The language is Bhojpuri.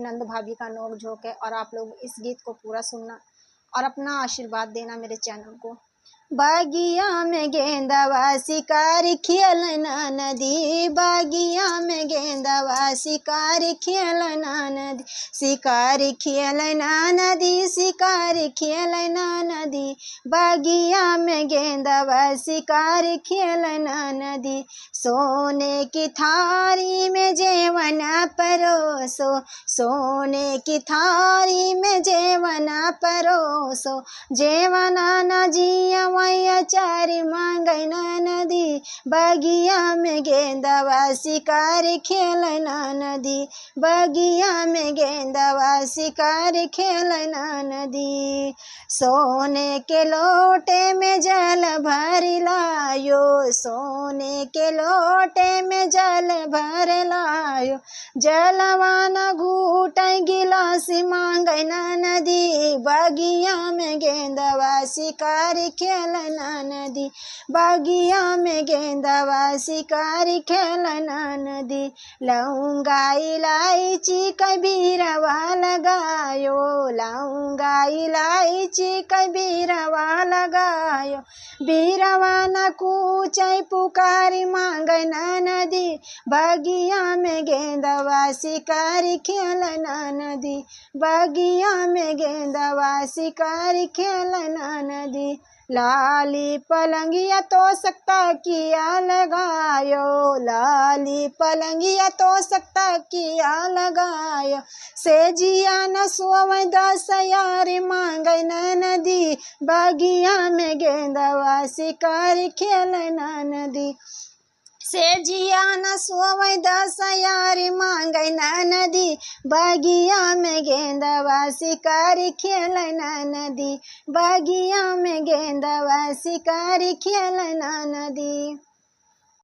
नंद भाभी का नोक झोंक है और आप लोग इस गीत को पूरा सुनना और अपना आशीर्वाद देना मेरे चैनल को। बागिया में गेंदवा शिकारी खेलना नदी, बागिया में गेंदवा शिकारी खेलना नदी, शिकारी खेलना नदी, शिकारी खेलना नदी, बागिया में गेंदवा शिकारी खेलना नदी। सोने की थारी में जेवना परोसो, सोने की थारी में जेवना परोसो, जेवना न जिया मैया चारी मांगै नदी, बगिया में गेंदवा शिकारी खेलना नदी, बगिया में गेंदवा शिकारी खेलना नदी। सोने के लोटे में जल भर लायो, सोने के लोटे में जल भर लायो, जलवा न घूटै गिलास मांगै नदी, बगिया में गेंदवा शिकारी खेलना नदी, बगिया में गेंदवा शिकारी खेलना नदी। लौंगा इलायची कबीरवा लगायो, लौंगा इलायची कबीरवा लगायो, बीरवा न कूचै पुकारी मांगै नदी, बगिया में गेंदवा शिकारी खेलना नदी, बगिया में गेंदवा शिकारी खेलना नदी। लाली पलंगिया तो सकता किया लगायो, लाली पलंगिया तो सकता किया लगायो, सेजिया न सोवै दस यारी मांगै नदी, बगिया में गेंदवा शिकारी खेलना नदी, सेजिया न सोवै दस यारी मांगै नदी, बगिया में गेंदवा शिकारी खेलना नदी, बगिया में गेंदवा शिकारी खेलना नदी।